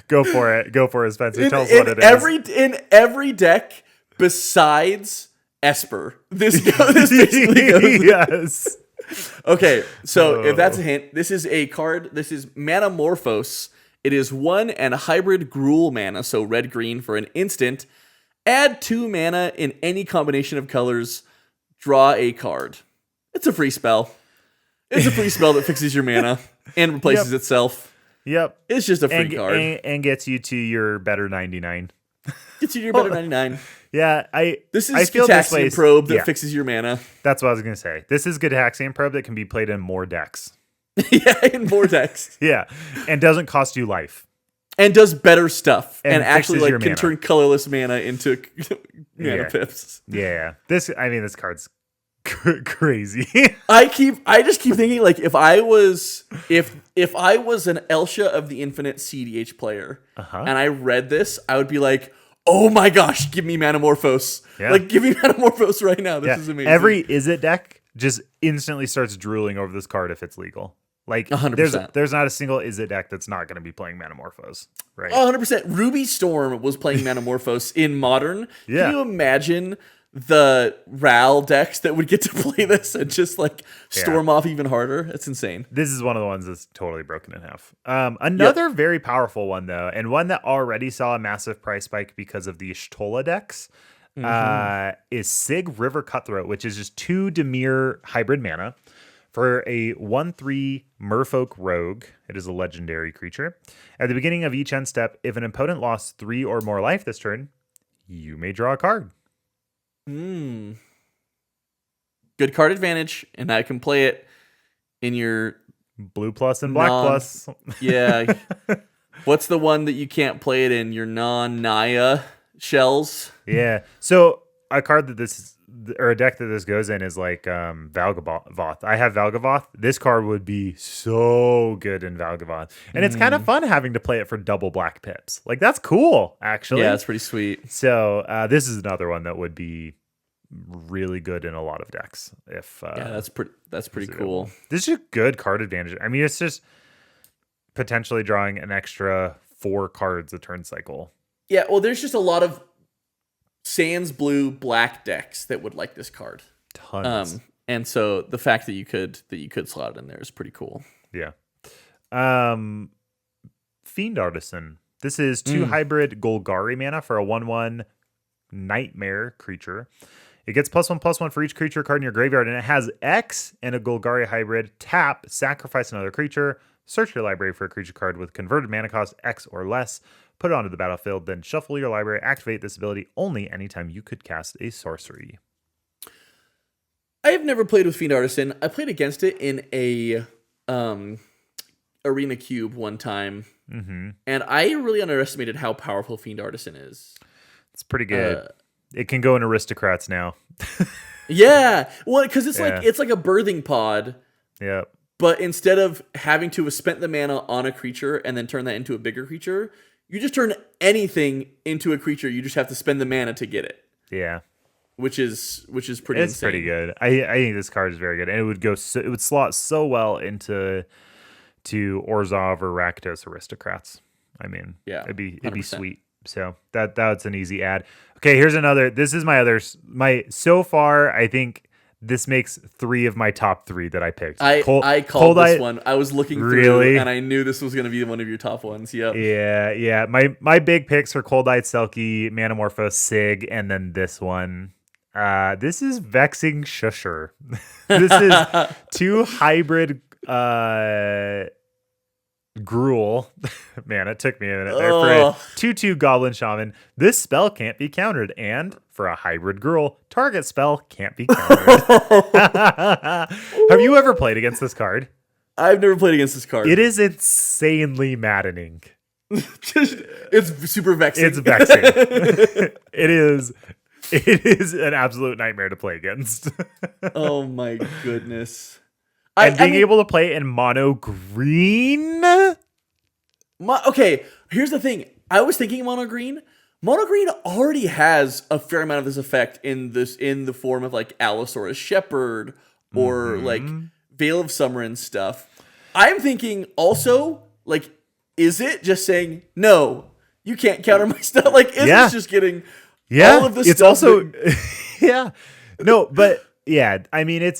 Go for it, Spencer. Tell us what it is. In every deck besides Esper, this basically goes. Yes. Okay, so if that's a hint, this is a card. This is Manamorphose. It is 1 and a hybrid Gruul mana, so red-green for an instant. Add 2 mana in any combination of colors. Draw a card. It's a free spell. It's a free spell that fixes your mana and replaces itself. Yep. It's just a free card. And gets you to your better 99. Gets you to your better 99. Yeah, This is I feel this way. Gitaxian Probe that fixes your mana. That's what I was going to say. This is Gitaxian Probe that can be played in more decks. Yeah, in more decks. Yeah, and doesn't cost you life. And does better stuff. And fixes actually your can mana. turn colorless mana into mana pips. Yeah. This card's crazy. I just keep thinking, like, if I was an Elsha of the Infinite CDH player and I read this, I would be like, oh my gosh, give me Manamorphose. Yeah. Like, give me Manamorphose right now. This is amazing. Every Is It deck just instantly starts drooling over this card if it's legal. Like 100%. There's not a single Is It deck that's not going to be playing Manamorphose, right? 100%. Ruby Storm was playing Manamorphose in Modern. Yeah. Can you imagine the RAL decks that would get to play this and just like storm off even harder? It's insane. This is one of the ones that's totally broken in half. Another very powerful one, though, and one that already saw a massive price spike because of the Shtola decks, is Sig River Cutthroat, which is just 2 Dimir hybrid mana for a 1/3 Merfolk Rogue. It is a legendary creature. At the beginning of each end step, if an opponent lost 3 or more life this turn, you may draw a card. Good card advantage, and I can play it in your blue plus and black plus. Yeah. What's the one that you can't play it in? Your non-Naya shells? Yeah. So a card that a deck that this goes in is like Valgavoth. I have Valgavoth. This card would be so good in Valgavoth. And it's kind of fun having to play it for double black pips. Like, that's cool, actually. Yeah, that's pretty sweet. So this is another one that would be really good in a lot of decks. That's pretty cool. This is a good card advantage. I mean, it's just potentially drawing an extra 4 cards a turn cycle. Yeah, well, there's just a lot of Sans blue black decks that would like this card. Tons. And so the fact that you could slot it in there is pretty cool. Yeah. Fiend Artisan. This is 2 hybrid Golgari mana for a 1/1 nightmare creature. It gets +1/+1 for each creature card in your graveyard, and it has X and a Golgari hybrid. Tap, sacrifice another creature, search your library for a creature card with converted mana cost X or less, put it onto the battlefield, then shuffle your library, activate this ability only anytime you could cast a sorcery. I have never played with Fiend Artisan. I played against it in a Arena Cube one time, and I really underestimated how powerful Fiend Artisan is. It's pretty good. It can go in aristocrats now. Yeah, well, because it's like a birthing pod. Yeah. But instead of having to have spent the mana on a creature and then turn that into a bigger creature, you just turn anything into a creature. You just have to spend the mana to get it. Yeah. Which is pretty. It's insane. pretty good. I think this card is very good, and it would slot so well into Orzhov or Rakdos aristocrats. I mean, yeah, it'd be 100%. sweet. So that's an easy add. Okay, here's another. This is my so far. I think this makes 3 of my top 3 that I picked. I called this one. I was looking through, and I knew this was going to be one of your top ones. Yep. Yeah. My big picks are Cold-Eyed Selkie, Manamorphose, Sig, and then this one. This is Vexing Shusher. This is 2 hybrid Gruul. Man, it took me a minute there for a 2/2 Goblin Shaman. This spell can't be countered, and for a hybrid Gruul, target spell can't be countered. Have you ever played against this card? I've never played against this card. It is insanely maddening. It's super vexing. It's vexing. It is an absolute nightmare to play against. Oh my goodness. And being able to play in mono green? Okay, here's the thing. I was thinking mono green. Mono green already has a fair amount of this effect in the form of like Allosaurus Shepherd or like Veil of Summer and stuff. I'm thinking also, like, is it just saying, no, you can't counter my stuff? Like, is it just getting all of this it's stuff? Also, yeah. No, but yeah, I mean,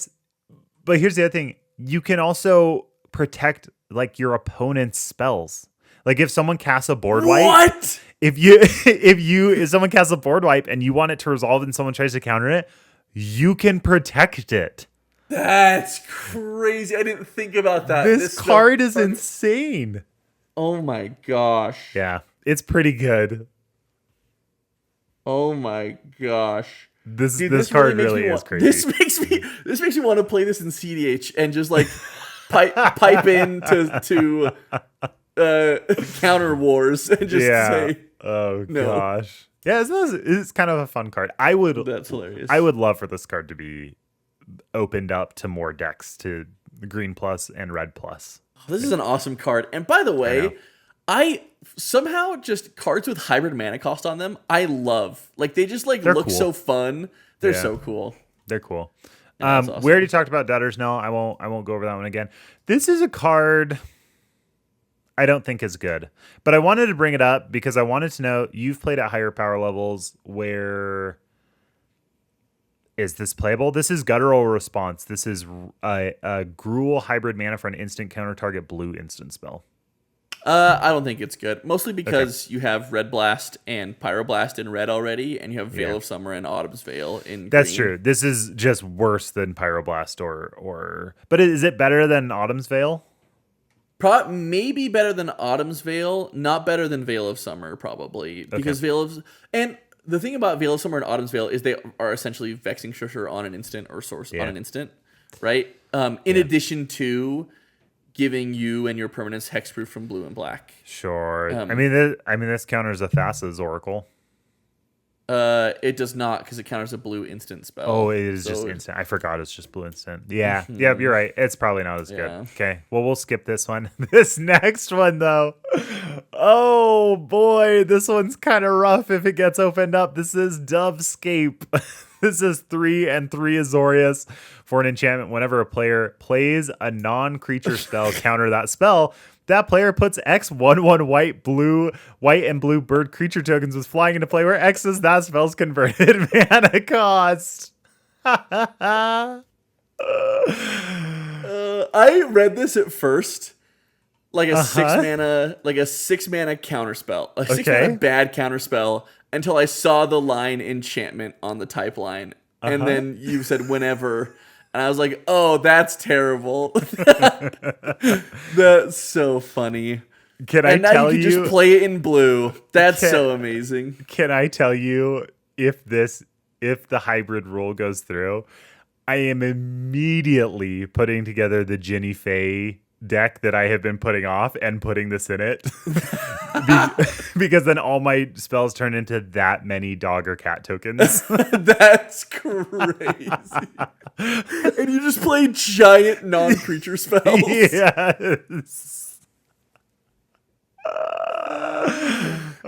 but here's the other thing. You can also protect like your opponent's spells. Like if someone casts a board wipe, what? If someone casts a board wipe and you want it to resolve and someone tries to counter it, you can protect it. That's crazy. I didn't think about that. This card is insane. Oh my gosh. Yeah, it's pretty good. Oh my gosh. This card really is crazy. This makes me want to play this in CDH and just like pipe in to Counter Wars and just say, oh no. gosh, yeah, it's kind of a fun card. That's hilarious. I would love for this card to be opened up to more decks, to green plus and red plus. This is an awesome card. And by the way, I somehow just cards with hybrid mana cost on them, I love. Like they just like look cool. So fun. They're so cool. They're cool. Awesome. We already talked about Debtors. No, I won't go over that one again. This is a card I don't think is good, but I wanted to bring it up because I wanted to know, you've played at higher power levels. Where is this playable? This is Guttural Response. This is a Gruul hybrid mana for an instant counter target blue instant spell. I don't think it's good. Mostly because you have Red Blast and Pyroblast in red already, and you have Veil of Summer and Autumn's Veil in That's green. true. This is just worse than Pyroblast or But is it better than Autumn's Veil? Maybe better than Autumn's Veil, not better than Veil of Summer, probably. Because and the thing about Veil of Summer and Autumn's Veil is they are essentially Vexing Shusher on an instant or Source on an instant, right? In addition to giving you and your permanents hexproof from blue and black. Sure. I mean, this counters a Thassa's Oracle. It does not, because it counters a blue instant spell. Oh, it is just instant. I forgot it's just blue instant. Yeah. Yeah, you're right. It's probably not as good. Okay. Well, we'll skip this one. This next one, though. Oh, boy. This one's kind of rough if it gets opened up. This is Dovescape. This is 3 and 3 Azorius for an enchantment. Whenever a player plays a non-creature spell, counter that spell. That player puts X 1/1 white and blue bird creature tokens with flying into play, where X is that spell's converted mana cost. I read this at first like a Uh-huh. six mana counterspell, a 6 mana Okay. bad counterspell until I saw the line enchantment on the type line, and Uh-huh. then you said whenever, and I was like, oh, that's terrible. That's so funny. Can I And now you tell can just you play it in blue. That's can, so amazing. can I tell you if the hybrid rule goes through, I am immediately putting together the Ginny Faye deck that I have been putting off and putting this in it. Because then all my spells turn into that many dog or cat tokens. That's crazy. And you just play giant non-creature spells. Yes.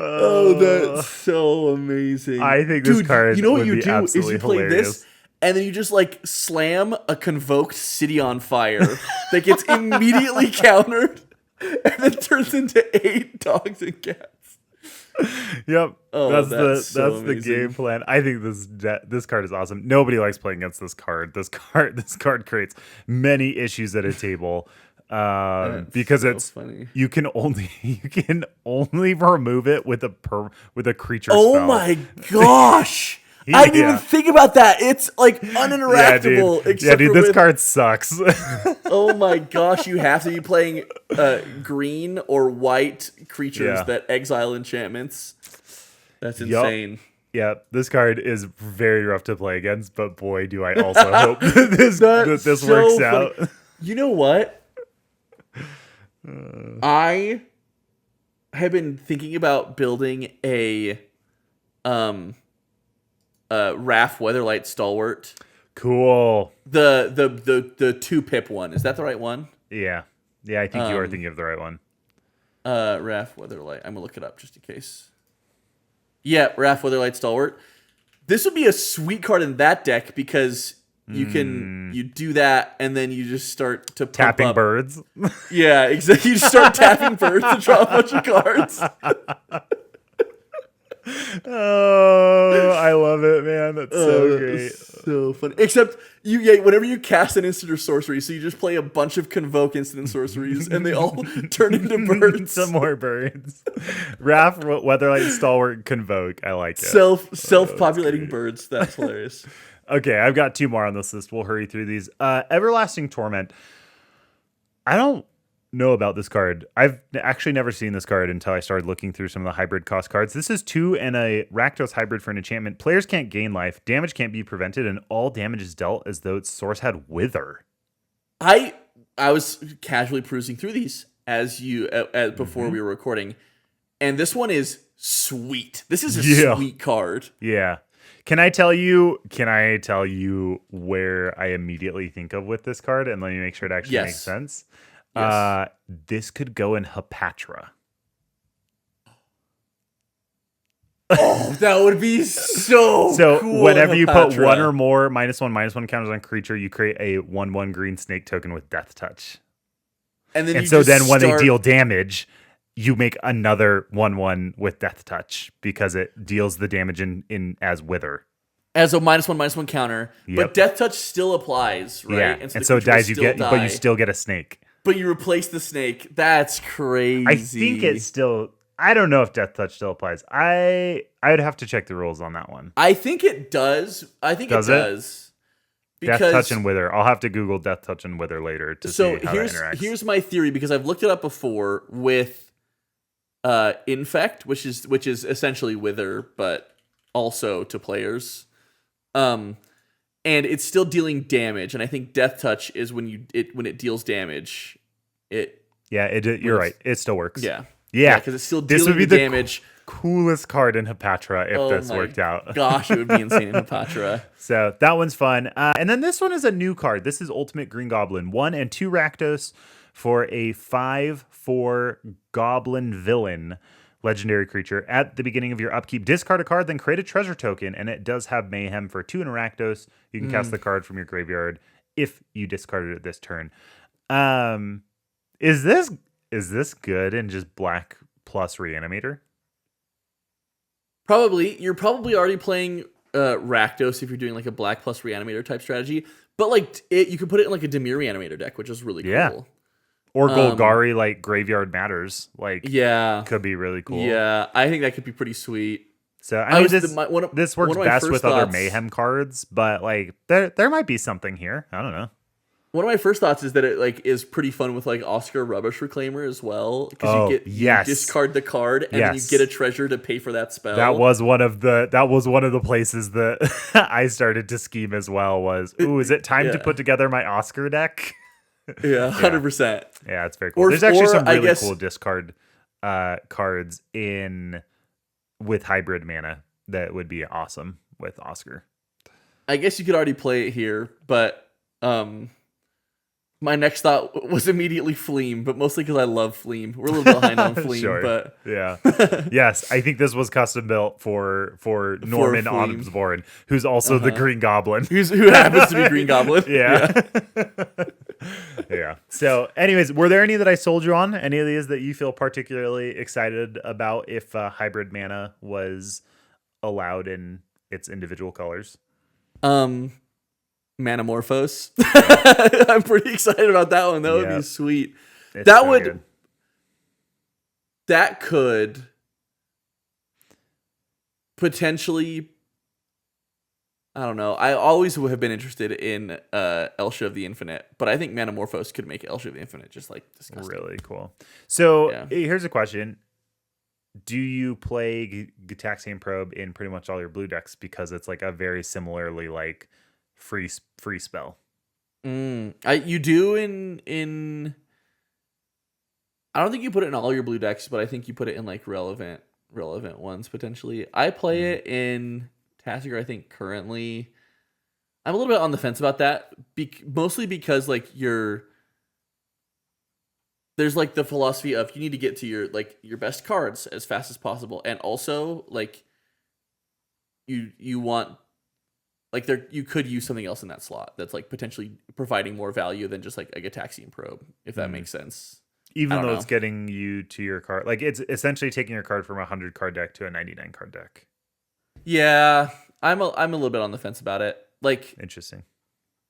Oh, that's so amazing. I think this card you know what would you be do is absolutely you play hilarious. this and then you just like slam a convoked city on fire that gets immediately countered and then turns into 8 dogs and cats. Yep. Oh, that's so the amazing. game plan. I think this card is awesome. Nobody likes playing against this card. This card creates many issues at a table. That's Because so it's funny. you can only remove it with a creature Oh spell. my gosh. I didn't even Yeah. think about that. It's like Yeah, uninteractable dude. except for This with card sucks. oh my gosh, you have to be playing green or white creatures Yeah. that exile enchantments. That's Yup. insane. Yeah, this card is very rough to play against, but boy, do I also hope that That's this so works funny. out. You know what? I have been thinking about building a Raph Weatherlight Stalwart. Cool. The 2-pip one. Is that the right one? Yeah. Yeah, I think you are thinking of the right one. Raph Weatherlight. I'm gonna look it up just in case. Yeah, Raph Weatherlight Stalwart. This would be a sweet card in that deck because you do that and then you just start to pump Tapping up. birds. Yeah, exactly. You just start tapping birds to draw a bunch of cards. Oh, I love it, man. That's so great. So funny. Except whenever you cast an instant or sorcery, so you just play a bunch of convoke instant and sorceries, and they all turn into birds. Some more birds. Raph, Weatherlight, Stalwart, Convoke. I like it. Self-populating birds. That's hilarious. Okay, I've got 2 more on this list. We'll hurry through these. Everlasting Torment. I don't know about this card. I've actually never seen this card until I started looking through some of the hybrid cost cards. This is 2 and a Rakdos hybrid for an enchantment. Players can't gain life, damage can't be prevented, and all damage is dealt as though its source had Wither. I was casually perusing through these as before we were recording, and this one is sweet. This is a sweet card. Yeah. Can I tell you where I immediately think of with this card? And let me make sure it actually makes sense. Yes. This could go in Hepatra. Oh, that would be so cool. Whenever you put Hepatra. 1 or more -1/-1 counters on creature, you create a 1/1 green snake token with Death Touch. And then When they deal damage, you make another 1/1 with Death Touch because it deals the damage in as Wither. as a -1/-1 counter, Yep. but Death Touch still applies, right? Yeah, the and so it creature will dies. But you still get a snake. But you replace the snake. That's crazy. I think it's still. I don't know if Death Touch still applies. I'd have to check the rules on that one. I think it does. I think Does it it? does. Death Touch and Wither. I'll have to Google Death Touch and Wither later to see how that interacts. Here's my theory because I've looked it up before with Infect, which is essentially Wither, but also to players. And it's still dealing damage, and I think Death Touch is when it deals damage. You're right. It still works. Yeah, Yeah, because it's still this dealing would be the the damage. coolest card in Hepatra if Oh this my worked out. Gosh, it would be insane in Hepatra. So that one's fun. And then this one is a new card. This is Ultimate Green Goblin. 1 and 2 Rakdos for a 5/4 Goblin Villain legendary creature. At the beginning of your upkeep, discard a card, then create a treasure token, and it does have Mayhem for 2 and a Rakdos. You can cast the card from your graveyard if you discarded it this turn. Is this good in just black plus Reanimator? Probably. You're probably already playing Rakdos if you're doing like a black plus reanimator type strategy. But like you could put it in like a Dimir reanimator deck, which is really Yeah. cool. Or Golgari, like Graveyard Matters, like Yeah, could be really cool. yeah, I think that could be pretty sweet. So I mean, this works one of my best first with other thoughts- Mayhem cards, but like there might be something here. I don't know. One of my first thoughts is that it like is pretty fun with like Oscar Rubbish Reclaimer as well, because you discard the card and then you get a treasure to pay for that spell. That was one of the places that I started to scheme as well. Was is it time to put together my Oscar deck? Yeah, 100%. Yeah, it's very cool. There's actually some really cool discard cards with hybrid mana that would be awesome with Oscar. I guess you could already play it here, but my next thought was immediately Fleam, but mostly because I love Fleam. We're a little behind on Fleam, sure. but yeah, yes, I think this was custom built for Norman Osborn, who's also the Green Goblin, who happens to be Green Goblin. Yeah. Yeah. So, anyways, were there any that I sold you on? Any of these that you feel particularly excited about if hybrid mana was allowed in its individual colors? Manamorphose. I'm pretty excited about that one. That would be sweet. That could potentially, I don't know. I always would have been interested in Elsha of the Infinite, but I think Manamorphose could make Elsha of the Infinite just like disgusting. Really cool. So here's a question. Do you play Gitaxian Probe in pretty much all your blue decks because it's like a very similarly like free spell? You do in I don't think you put it in all your blue decks, but I think you put it in like relevant ones potentially. I play it in Tasigur, I think currently. I'm a little bit on the fence about that, mostly because like there's like the philosophy of you need to get to your best cards as fast as possible, and also like you want like you could use something else in that slot that's like potentially providing more value than just like a Gitaxian Probe, if that makes sense. Even though it's getting you to your card, like it's essentially taking your card from a 100 card deck to a 99 card deck. Yeah, I'm a little bit on the fence about it. Like, interesting.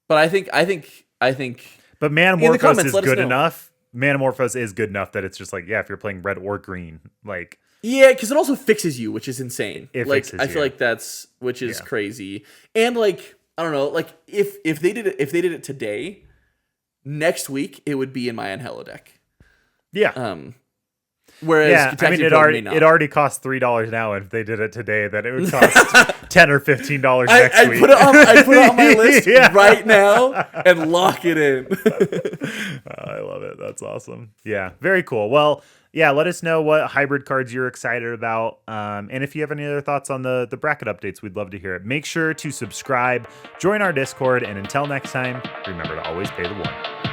But I think. But Manamorphose is good enough. Manamorphose is good enough that it's just like, yeah, if you're playing red or green, like. Yeah, because it also fixes you, which is insane. It like fixes I feel like which is crazy. And like I don't know, like if they did it today, next week it would be in my Anhelo deck. Yeah. Whereas I mean, it already costs $3 now. And if they did it today, then it would cost $10 or $15 next week. I put it on my list right now and lock it in. I love it. That's awesome. Yeah, very cool. Well, yeah, let us know what hybrid cards you're excited about. And if you have any other thoughts on the bracket updates, we'd love to hear it. Make sure to subscribe, join our Discord, and until next time, remember to always pay the one.